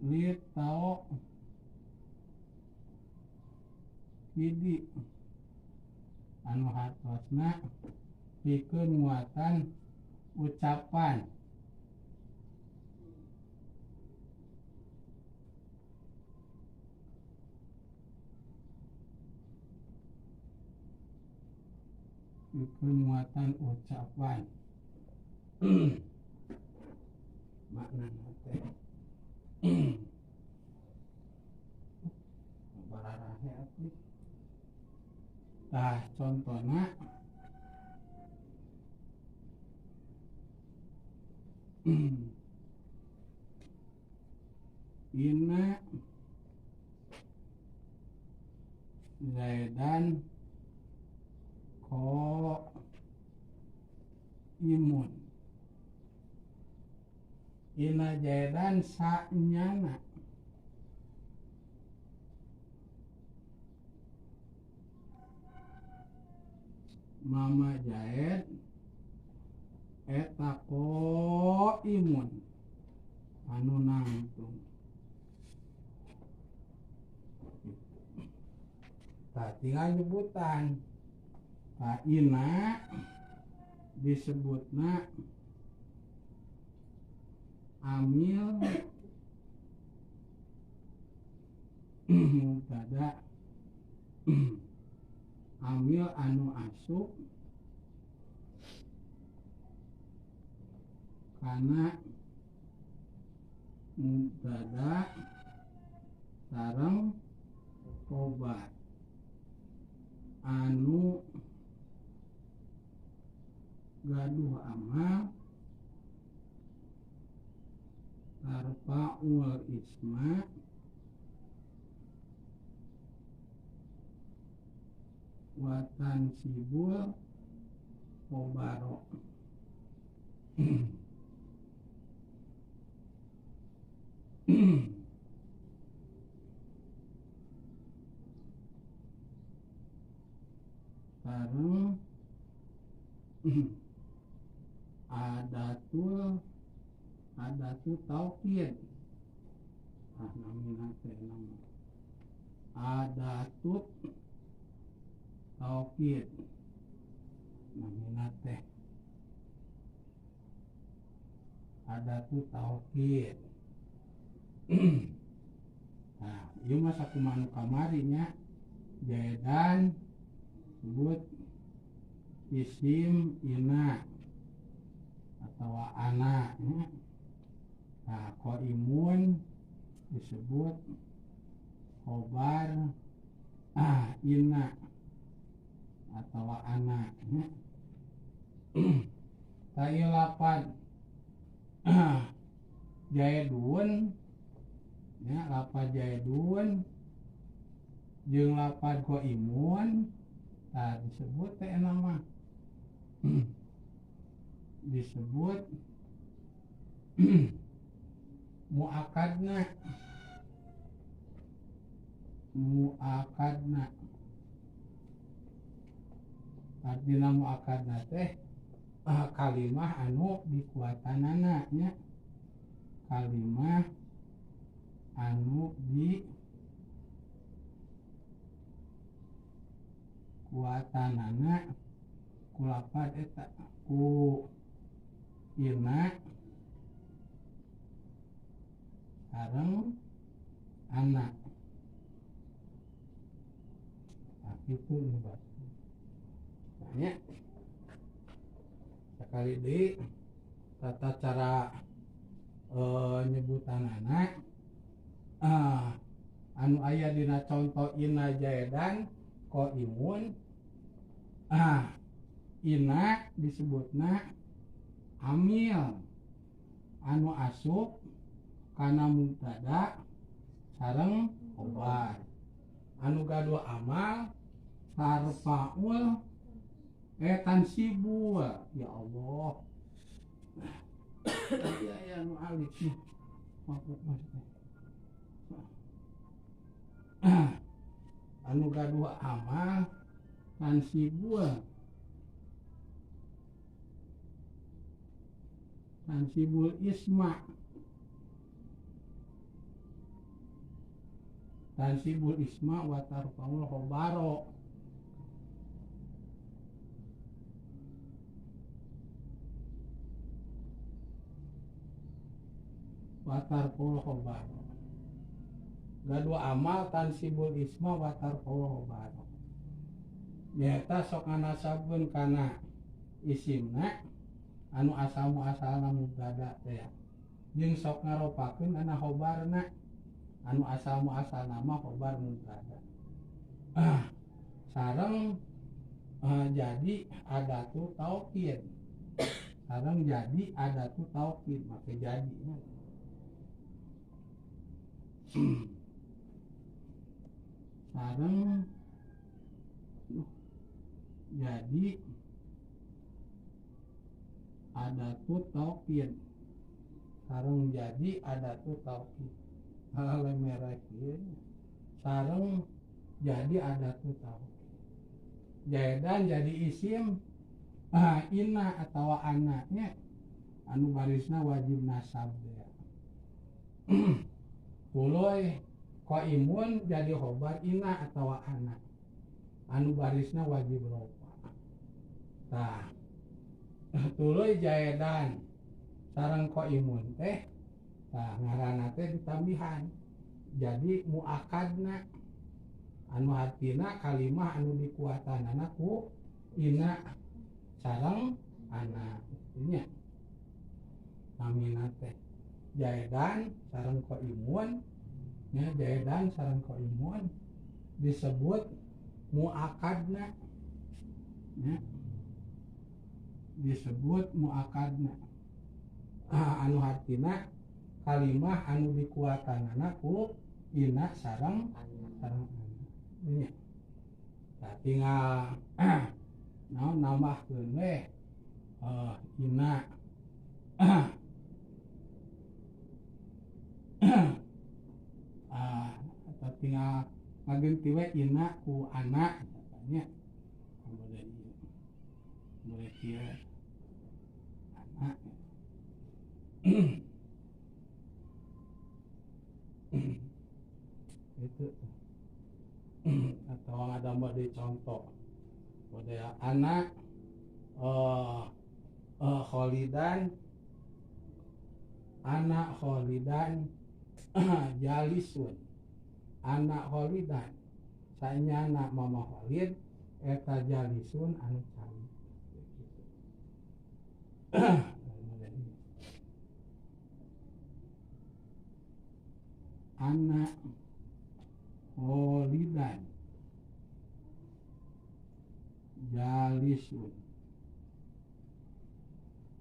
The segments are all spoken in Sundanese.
Litao hidi anu hartosna pikeun muatan ucapan. Pikeun muatan ucapan. Maknana teh bararahe atuh. Tah contona Ina Zaidan ko imun. Ina Zaidan sanyana. Mama Zaid eta ko imun anu nangtung. Tah tinggal nyebutan. Tah Ina disebutna amil mubtada amil anu asup kana mubtada sareng khobar anu gaduh amal tarfa'ul isma wa tansibul khobaro. Sareng adatul taukid. Namina teh nama adatut taukid. Namina teh adatut taukid. Nah, ieu mah sakumaha kamari nya Zaidan sebut isim Ina atau ana nya. Nah, qaimun disebut khobar Ina atau ana nya. Taya lapad Zaidun nya lapad Zaidun jeung lapad qaimun tah disebut teh nama disebut muakadna. Artina muakadna teh kalimah anu dikuatanana nya. Kalimah anu di kuatanana ku lapad eta ku Ina sareng ana. Nah, itu nih nya sakali deui tata cara nyebutanana anu aya dina contoh Ina Zaidan qaimun. Ina disebutna amil anu asup kana mubtada sareng khobar anu gaduh amal tarfa'ul tansibul. Ya Allah. Ya anu alif nih. Anu gaduh amal tansibul tansibul isma. Tansibul isma wa tarfa'ul khobaro. Wa tarfa'ul khobaro. Gadua amal tansibul isma wa tarfa'ul khobaro. Nyata sok nganasabkeun kana isimna anu asalmu asalna mubtada teh jeung sok ngaropakeun kana khobarna anu asalmu asalna mah khobar mubtada. Sareng jadi adatu taukid. Sareng jadi adatu taukid make jadinya. Sareng jadi adatu taukid. Sareng jadi adatu taukid. Hal merahkeun. Sareng jadi adatu taukid. Jaedan jadi isim inna atawa anaknya anu barisna wajib nasab ya. Tuluy qaimun jadi khobar inna atawa anak anu barisna wajib rofa. Tah tuluy jaedan sareng qaimun teh tah ngaranna teh ditambihan jadi muakadna anu artina kalimah anu dikuatanana ku inna sareng anak nya namina teh jaedan sareng qaimun nya jaedan sareng qaimun disebut muakadna nya disebut muakadna anu artina kalimah anu dikuatanana ku inna sareng anak nya. Tah tinggal naon nambahkeun we inna atau tinggal ngageunti we inna ku anak katanya boleh kieu anak itu atau ada mau dicontoh boleh anak kholidan anak kholidan jalisun anak kholidan sanya anak mama kholid eta jalisun anu cali anak kholidan jalisun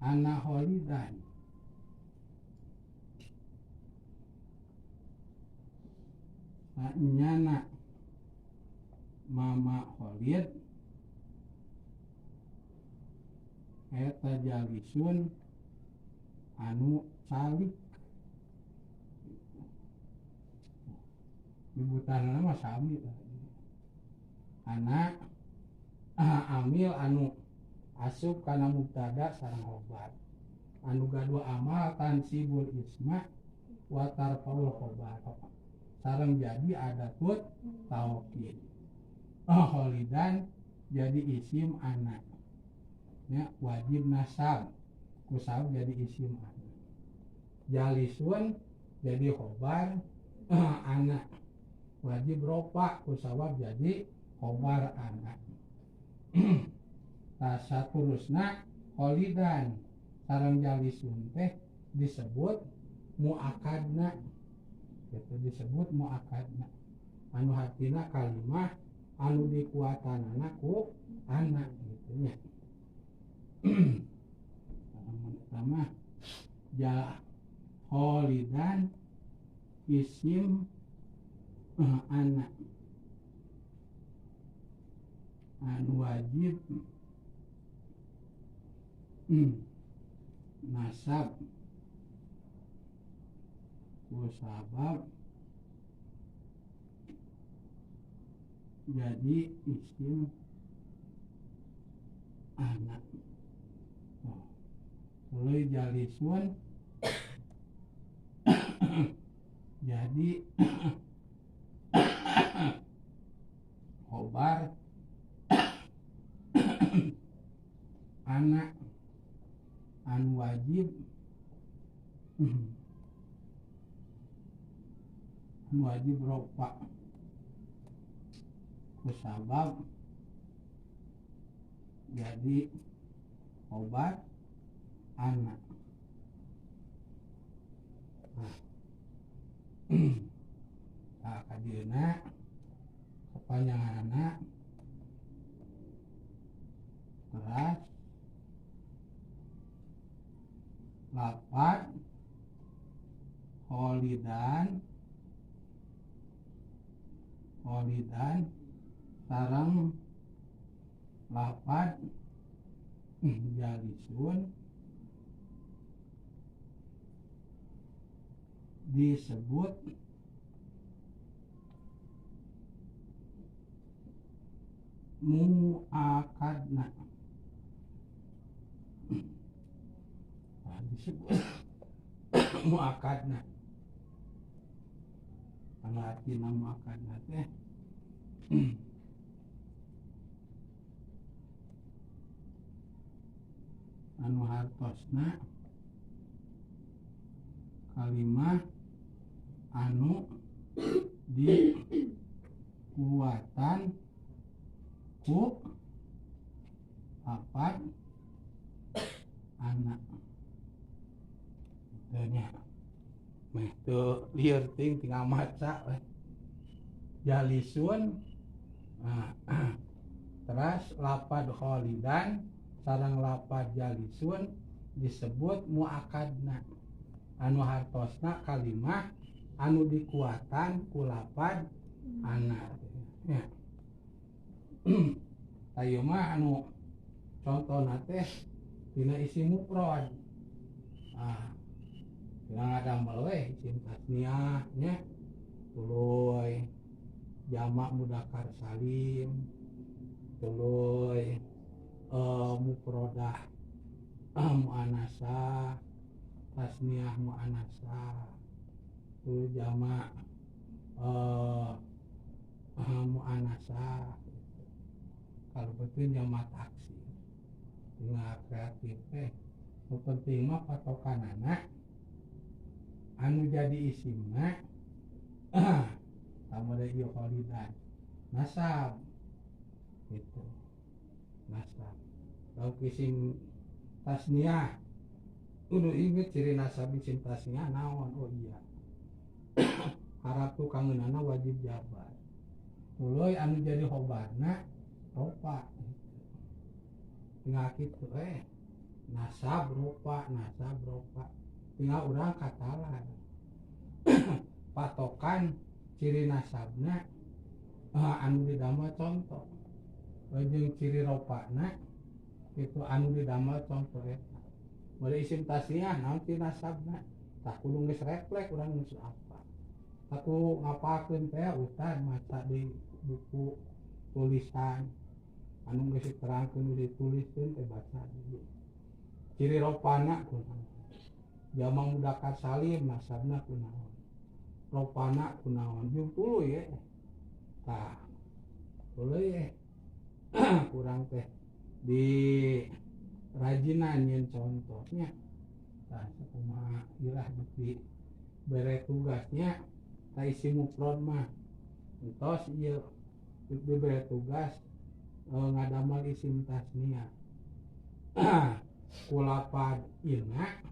anak kholidan nyana mama kholid eta jalisun anu calik nyebutanna mah sami anak amil anu asup kana mubtada sareng khobar anu gadua amal tansibul isma wa tarfaul khobar sareng jadi adatut taukid kholidan jadi isim anak ya wajib nasab kusab jadi isim anak jalisun jadi khobar anak wajib rofa kusawab jadi khobar anak. Saturusna kholidan sareng jalisun teh disebut muakadna itu disebut muakadna anu hartina kalimah anu dikuatanana ku anak gitu nya. Pertama ja kholidan isim anak anu wajib nasab kusabab jadi isim anak tuluy jalisun jadi khobar anak anu wajib ropa kusabab jadi obat anak. Nah, kadieuna kepanjanganna teras lapad holidan sareng lapad jalisun disebut muakadna. Disebut muakadna. Anu artina muakadna teh anu hartosna kalimah anu dikuatan ku papat anak. Itunya meh teu lieur ting tinggal maca we. Jalisun teras lapad kholidan sareng lapad jalisun disebut muakadna. Anu hartosna kalimah anu dikuatan ku lapad anak. Ya. Ayeuna mah anu contona teh dina isim mufrad. Tinggal ngadamel we isim tasniah nya tuluy jamak mudzakkar salim tuluy mufradah muannasah tasniah muannasah tuluy jamak muannasah kalau betul jamak taksir. Tinggal kreatif teh nu penting mah patokanana anu jadi isimna sama ada ieu kholidan nasab gitu. Nasab lauk isim tasniah kudu inget ciri nasab isim tasniah naon. Oh iya harap tu kangeunana wajib jabar. Tuluy anu jadi khobarna ropa tinggal kitu nasab ropa tinggal urang katalan patokan ciri nasabna anu didamel contoh jeung ciri ropana itu anu didamel contoh eta. Bade isim tasniah naon ti nasabna tah kudu geus refleks urang geus apa. Aku ngapalkeun teh ustad maca di buku tulisan anu geus diterangkeun dituliskeun teh baca di ciri ropana kunaon. Jamak mudzakkar salim nasabna kunaon. Ropana kunaon jeung tuluy tah tuluy kurang teh di rajinan nyeun contohnya tah sakumaha ilah di bere tugasnya tah isim mufrad mah entos ieu dibere tugas ngadamel isim tasniah kulapad ina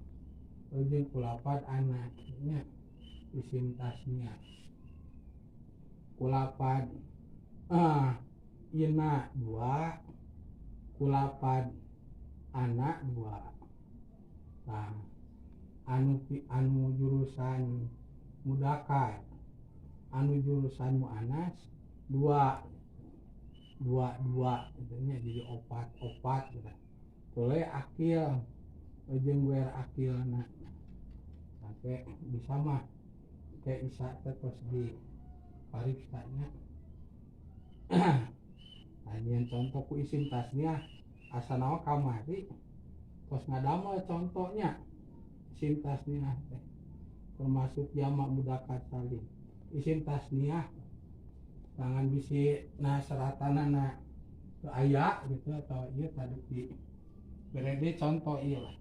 jeung kulapad anak nya isim tasniah. Kulapad ina 2 kulapad anak 2. Nah anu jurusan mudzakkar anu jurusan muannas 2 itunya jadi opat gitu. Tuluy akil jeung wer akilna sampai bisa mah kayak isa terus di pariksa-nya. Anjeun contoh ku isim tasniah asanawa kamari kos ngadamel contohnya isim tasniah teh termasuk jamak mudzakkar salim. Isim tasniah tangan bisi na seratanana teu aya gitu atau ieu tadi di berede contoh ieu lah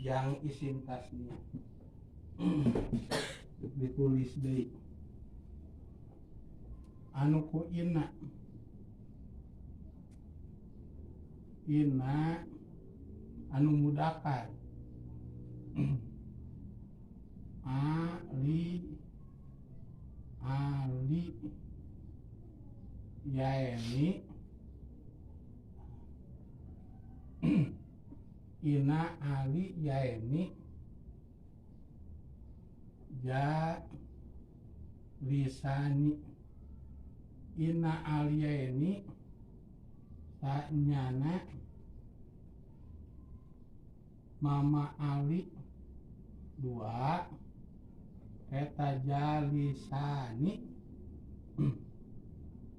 yang isim tasniah. Ditulis deui anu ku ina anu mudzakkar ali yaeni ina ali yaeni ja lisani ina ali yaeni sanyana mama ali dua eta jalisani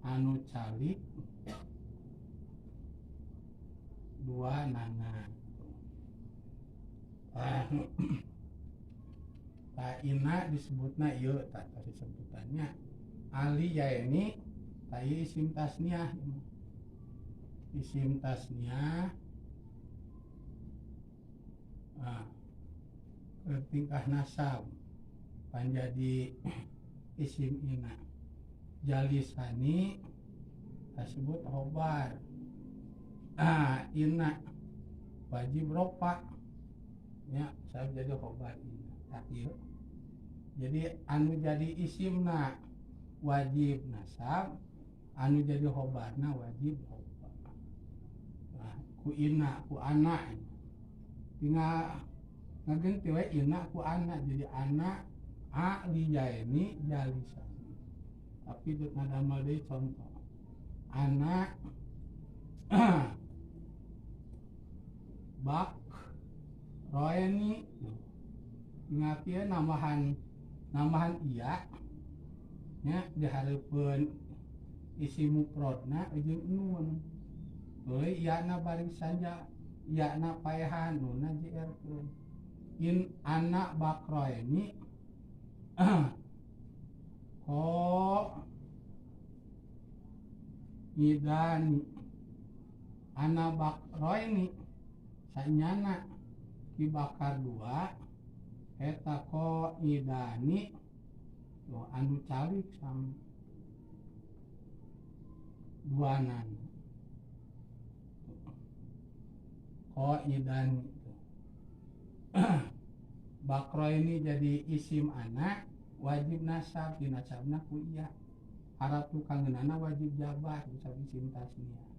anu calik dua nana. Ina disebutna ieu tadi sebutannya ali yaeni ieu isim tasniah. Isim tasniah tingkah nasab panjadi isim ina. Jalisani disebut khobar. Ina wajib rofa ya saya jadi khobar ina. Jadi anu jadi isimna wajib nasab, anu jadi khobarna wajib rofa. Ku ina ku anak tinggal ngagenti we ina ku anak jadi anak ali yaeni jalisani. Tapi dek ngadamel deui contoh anak bak roeni tinggal kieu nambahan iya nya dihareupeun isim mufradna jeung nun. Tuluy iyana bari saja iyana paehan nunna jrkeun. In anak bak roeni ko idani anak bak roeni sanyana ki bakar dua eta ko idani tuh anu calik sama duanan ko idani bakro ini jadi isim anak wajib nasab dinasabna ku iya harap tukanggeunana wajib jabar bisa isim tasniah.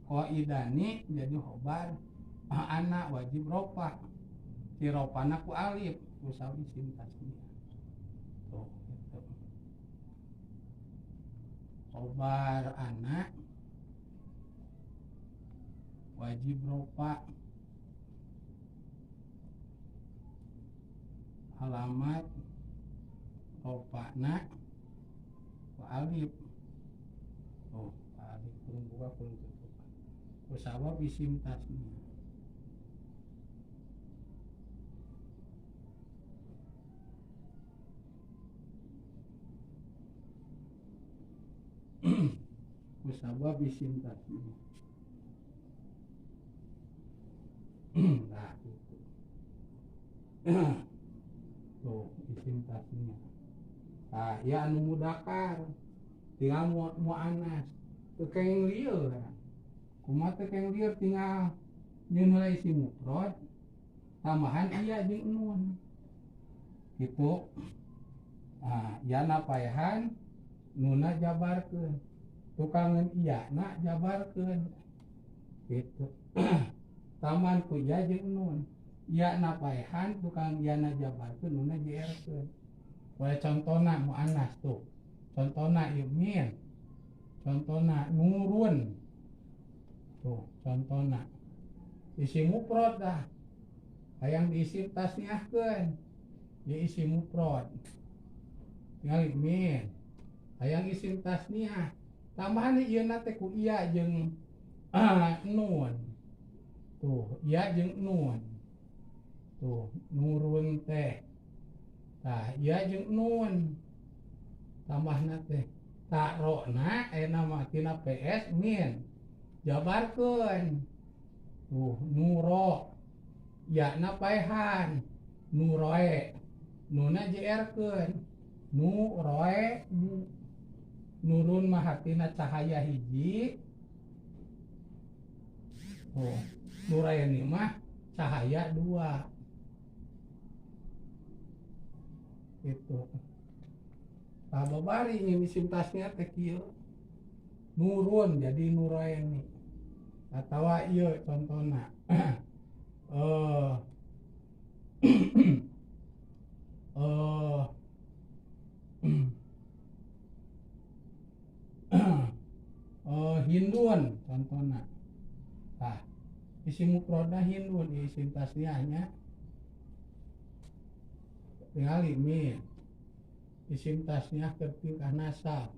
Ko idani jadi khobar anak wajib rofa si rofana ku alif usah isim tasniah. Tuh gitu. Khobar anak wajib rofa. Alamat rofana ku alif. Tuh alif kurung buka kurung tutup. Kusabab isim tasniah. Kusabab isim tasniah. Nah itu. Tuh isim tasniah. Nah ya anu mudzakkar tinggal muannas teu kenging lieur. Kumaha teu kenging lieur tinggal nyeun heula isim mufrad tambahan iya jeung nun. Kitu. Yana paehan nunna jabarkeun. Tukangan iya na jabarkeun gitu. Taman ku iya jeung nun iya na paehan tukang iya na jabarkeun nunna jerkeun. Poe contona muannas tuh contona imin contona nurun tuh contona isim mufrad dah hayang diisim tasniahkeun ya isim mufrad tinggal imin hayang isim tasniah tambahan ieu na teh ku iya jeung nun tuh ya jeung nun tuh nurun teh tah ya jeung nun tambahna teh tarona nama tina PS min jabarkeun tuh nuro ya na paehan nuroe nuna jerkeun nuroe nurun mah tina cahaya hiji oh nuraeni mah cahaya dua itu babari ini simtasnya teh kieu nurun jadi nuraeni atawa ieu contohna Hindun contohna tah isim mufradna Hindun isim tasniahnya tingali min isim tasniah keur tingkah nasab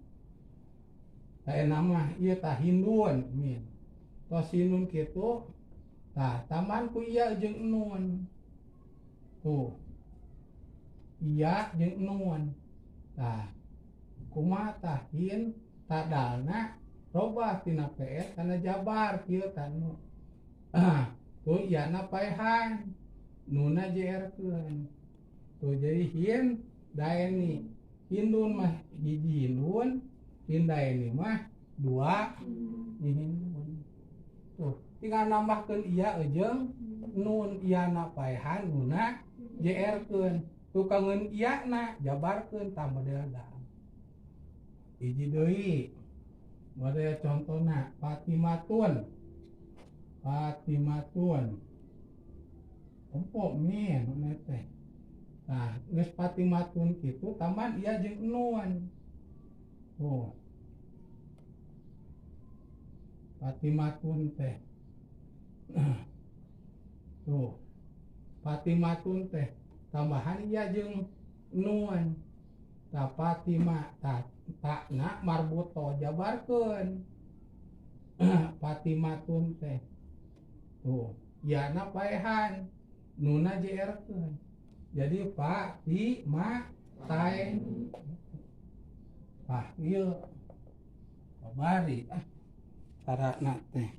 tah nama ieu tah Hindun min tos Hindun kitu tah tambahan ku iya jeung nun tuh iya jeung nun tah kumaha tah hin tadalna robah tina PS kana jabar kieu tanu tuh iya na paehan nuna jerkeun tuh jadi hin daeni Hindun mah hiji Hindun daeni mah dua Hindun tuh tinggal nambahkeun iya jeung nun iya na paehan nuna jerkeun tuh kangeun iya na jabarkeun tah model da hiji deui model contohna Fatimatun empok min teh nah geus Fatimatun kitu tambahan iya jeung nun tuh Fatimatun teh tuh Fatimatun teh tambahan iya jeung nun tah Fatima takna marbuto jabarkeun Fatimatun teh tuh ya na paehan nuna jerkeun jadi Fatimatain ieu babari carana teh